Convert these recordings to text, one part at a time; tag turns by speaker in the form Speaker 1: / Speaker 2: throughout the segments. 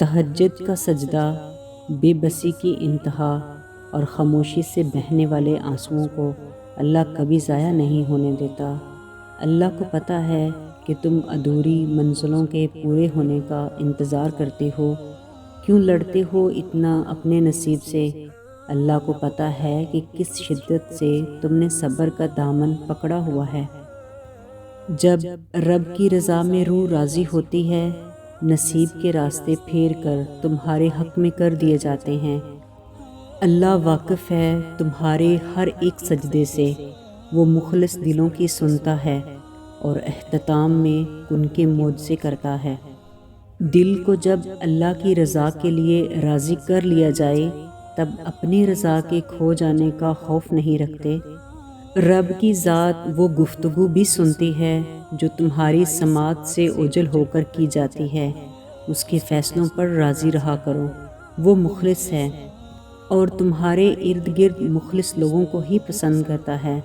Speaker 1: تہجد کا سجدہ بے بسی کی انتہا اور خاموشی سے بہنے والے آنسوؤں کو اللہ کبھی ضائع نہیں ہونے دیتا۔ اللہ کو پتہ ہے کہ تم ادھوری منزلوں کے پورے ہونے کا انتظار کرتے ہو، کیوں لڑتے ہو اتنا اپنے نصیب سے۔ اللہ کو پتہ ہے کہ کس شدت سے تم نے صبر کا دامن پکڑا ہوا ہے۔ جب رب کی رضا میں روح راضی ہوتی ہے، نصیب کے راستے پھیر کر تمہارے حق میں کر دیے جاتے ہیں۔ اللہ واقف ہے تمہارے ہر ایک سجدے سے، وہ مخلص دلوں کی سنتا ہے اور اختتام میں ان کے معجزے کرتا ہے۔ دل کو جب اللہ کی رضا کے لیے راضی کر لیا جائے تب اپنی رضا کے کھو جانے کا خوف نہیں رکھتے۔ رب کی ذات وہ گفتگو بھی سنتی ہے جو تمہاری سماعت سے اوجھل ہو کر کی جاتی ہے۔ اس کے فیصلوں پر راضی رہا کرو، وہ مخلص ہے اور تمہارے ارد گرد مخلص لوگوں کو ہی پسند کرتا ہے۔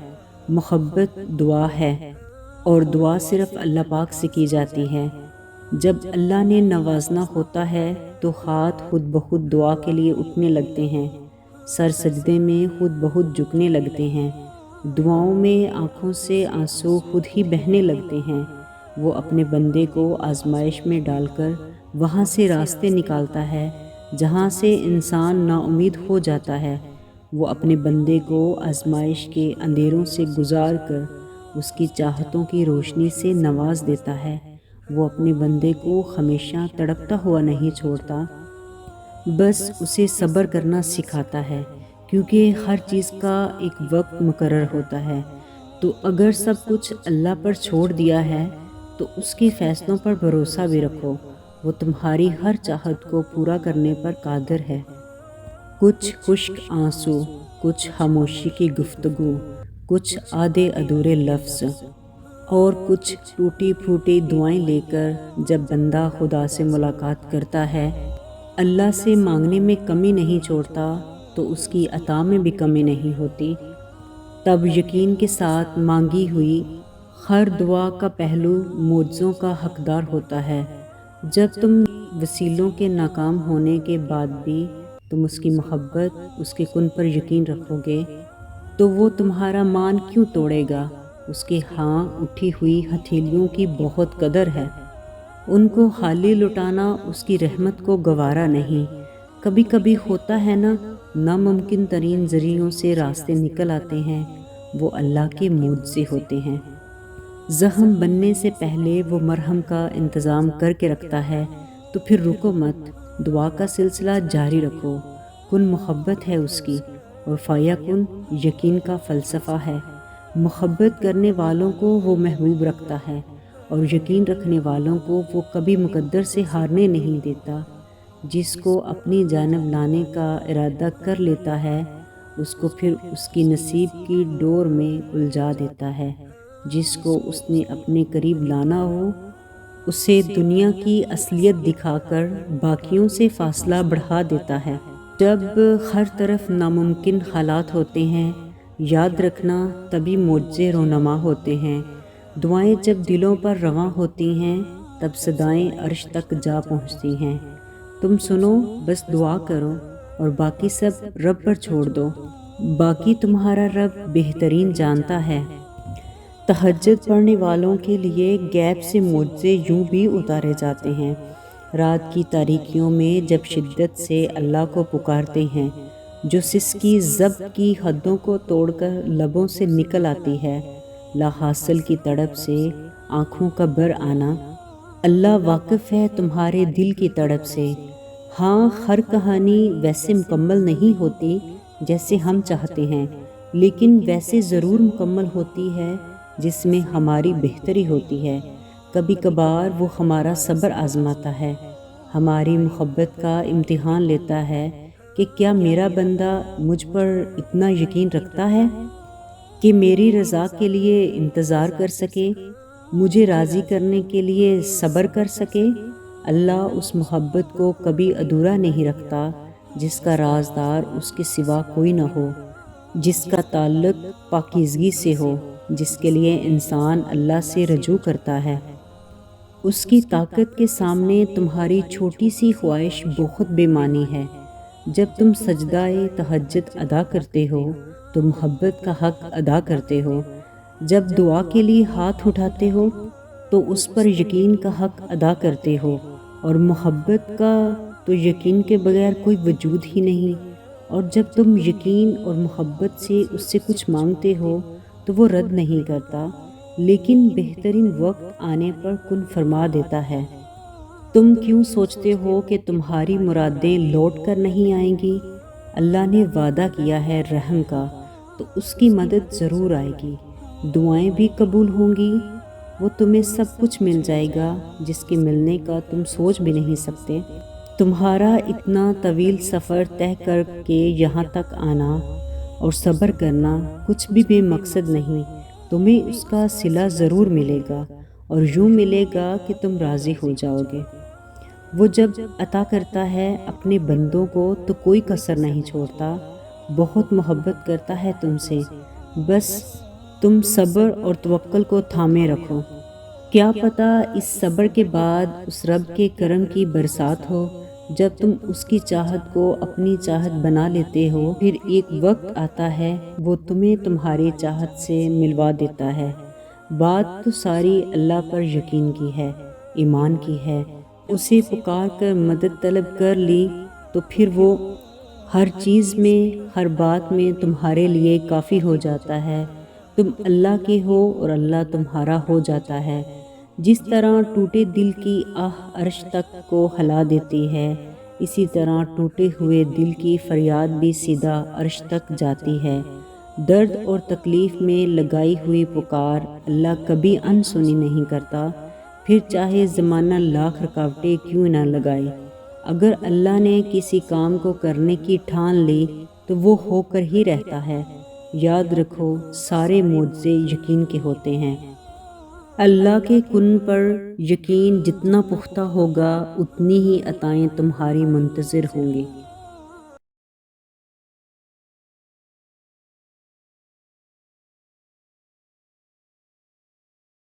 Speaker 1: محبت دعا ہے اور دعا صرف اللہ پاک سے کی جاتی ہے۔ جب اللہ نے نوازنا ہوتا ہے تو ہاتھ خود بخود دعا کے لیے اٹھنے لگتے ہیں، سر سجدے میں خود بخود جھکنے لگتے ہیں، دعاؤں میں آنکھوں سے آنسو خود ہی بہنے لگتے ہیں۔ وہ اپنے بندے کو آزمائش میں ڈال کر وہاں سے راستے نکالتا ہے جہاں سے انسان نا امید ہو جاتا ہے۔ وہ اپنے بندے کو آزمائش کے اندھیروں سے گزار کر اس کی چاہتوں کی روشنی سے نواز دیتا ہے۔ وہ اپنے بندے کو ہمیشہ تڑپتا ہوا نہیں چھوڑتا، بس اسے صبر کرنا سکھاتا ہے، کیونکہ ہر چیز کا ایک وقت مقرر ہوتا ہے۔ تو اگر سب کچھ اللہ پر چھوڑ دیا ہے تو اس کے فیصلوں پر بھروسہ بھی رکھو، وہ تمہاری ہر چاہت کو پورا کرنے پر قادر ہے۔ کچھ خشک آنسو، کچھ خاموشی کی گفتگو، کچھ آدھے ادھورے لفظ اور کچھ ٹوٹی پھوٹی دعائیں لے کر جب بندہ خدا سے ملاقات کرتا ہے، اللہ سے مانگنے میں کمی نہیں چھوڑتا تو اس کی عطا میں بھی کمی نہیں ہوتی۔ تب یقین کے ساتھ مانگی ہوئی ہر دعا کا پہلو معجزوں کا حقدار ہوتا ہے۔ جب تم وسیلوں کے ناکام ہونے کے بعد بھی تم اس کی محبت، اس کے کن پر یقین رکھو گے تو وہ تمہارا مان کیوں توڑے گا؟ اس کے ہاں اٹھی ہوئی ہتھیلیوں کی بہت قدر ہے، ان کو خالی لٹانا اس کی رحمت کو گوارا نہیں۔ کبھی کبھی ہوتا ہے نا، ناممکن ترین ذریعوں سے راستے نکل آتے ہیں، وہ اللہ کے معجزے ہوتے ہیں۔ زخم بننے سے پہلے وہ مرہم کا انتظام کر کے رکھتا ہے، تو پھر رکو مت، دعا کا سلسلہ جاری رکھو۔ کن محبت ہے اس کی اور فیکن یقین کا فلسفہ ہے۔ محبت کرنے والوں کو وہ محبوب رکھتا ہے اور یقین رکھنے والوں کو وہ کبھی مقدر سے ہارنے نہیں دیتا۔ جس کو اپنی جانب لانے کا ارادہ کر لیتا ہے اس کو پھر اس کی نصیب کی ڈور میں الجھا دیتا ہے۔ جس کو اس نے اپنے قریب لانا ہو اسے دنیا کی اصلیت دکھا کر باقیوں سے فاصلہ بڑھا دیتا ہے۔ جب ہر طرف ناممکن حالات ہوتے ہیں، یاد رکھنا تبھی معجزے رونما ہوتے ہیں۔ دعائیں جب دلوں پر رواں ہوتی ہیں تب صدائیں عرش تک جا پہنچتی ہیں۔ تم سنو، بس دعا کرو اور باقی سب رب پر چھوڑ دو، باقی تمہارا رب بہترین جانتا ہے۔ تہجد پڑھنے والوں کے لیے غیب سے معجزے یوں بھی اتارے جاتے ہیں۔ رات کی تاریکیوں میں جب شدت سے اللہ کو پکارتے ہیں، جو سسکی ضبط کی حدوں کو توڑ کر لبوں سے نکل آتی ہے، لا حاصل کی تڑپ سے آنکھوں کا بر آنا۔ اللہ واقف ہے تمہارے دل کی تڑپ سے۔ ہاں، ہر کہانی ویسے مکمل نہیں ہوتی جیسے ہم چاہتے ہیں، لیکن ویسے ضرور مکمل ہوتی ہے جس میں ہماری بہتری ہوتی ہے۔ کبھی کبھار وہ ہمارا صبر آزماتا ہے، ہماری محبت کا امتحان لیتا ہے کہ کیا میرا بندہ مجھ پر اتنا یقین رکھتا ہے کہ میری رضا کے لیے انتظار کر سکے، مجھے راضی کرنے کے لیے صبر کر سکے۔ اللہ اس محبت کو کبھی ادھورا نہیں رکھتا جس کا رازدار اس کے سوا کوئی نہ ہو، جس کا تعلق پاکیزگی سے ہو، جس کے لیے انسان اللہ سے رجوع کرتا ہے۔ اس کی طاقت کے سامنے تمہاری چھوٹی سی خواہش بہت بے معنی ہے۔ جب تم سجدہ تہجد ادا کرتے ہو تو محبت کا حق ادا کرتے ہو۔ جب دعا کے لیے ہاتھ اٹھاتے ہو تو اس پر یقین کا حق ادا کرتے ہو، اور محبت کا تو یقین کے بغیر کوئی وجود ہی نہیں۔ اور جب تم یقین اور محبت سے اس سے کچھ مانگتے ہو تو وہ رد نہیں کرتا، لیکن بہترین وقت آنے پر کن فرما دیتا ہے۔ تم کیوں سوچتے ہو کہ تمہاری مرادیں لوٹ کر نہیں آئیں گی؟ اللہ نے وعدہ کیا ہے رحم کا، تو اس کی مدد ضرور آئے گی۔ دعائیں بھی قبول ہوں گی، وہ تمہیں سب کچھ مل جائے گا جس کے ملنے کا تم سوچ بھی نہیں سکتے۔ تمہارا اتنا طویل سفر طے کر کے یہاں تک آنا اور صبر کرنا کچھ بھی بے مقصد نہیں، تمہیں اس کا صلہ ضرور ملے گا، اور یوں ملے گا کہ تم راضی ہو جاؤ گے۔ وہ جب عطا کرتا ہے اپنے بندوں کو تو کوئی کسر نہیں چھوڑتا، بہت محبت کرتا ہے تم سے، بس تم صبر اور توکل کو تھامے رکھو۔ کیا پتہ اس صبر کے بعد اس رب کے کرم کی برسات ہو۔ جب تم اس کی چاہت کو اپنی چاہت بنا لیتے ہو، پھر ایک وقت آتا ہے وہ تمہیں تمہاری چاہت سے ملوا دیتا ہے۔ بات تو ساری اللہ پر یقین کی ہے، ایمان کی ہے۔ اسے پکار کر مدد طلب کر لی تو پھر وہ ہر چیز میں، ہر بات میں تمہارے لیے کافی ہو جاتا ہے۔ تم اللہ کے ہو اور اللہ تمہارا ہو جاتا ہے۔ جس طرح ٹوٹے دل کی آہ عرش تک کو ہلا دیتی ہے، اسی طرح ٹوٹے ہوئے دل کی فریاد بھی سیدھا عرش تک جاتی ہے۔ درد اور تکلیف میں لگائی ہوئی پکار اللہ کبھی انسنی نہیں کرتا، پھر چاہے زمانہ لاکھ رکاوٹیں کیوں نہ لگائے۔ اگر اللہ نے کسی کام کو کرنے کی ٹھان لی تو وہ ہو کر ہی رہتا ہے۔ یاد رکھو، سارے معجزے یقین کے ہوتے ہیں۔ اللہ کے کن پر یقین جتنا پختہ ہوگا اتنی ہی عطائیں تمہاری منتظر ہوں گی۔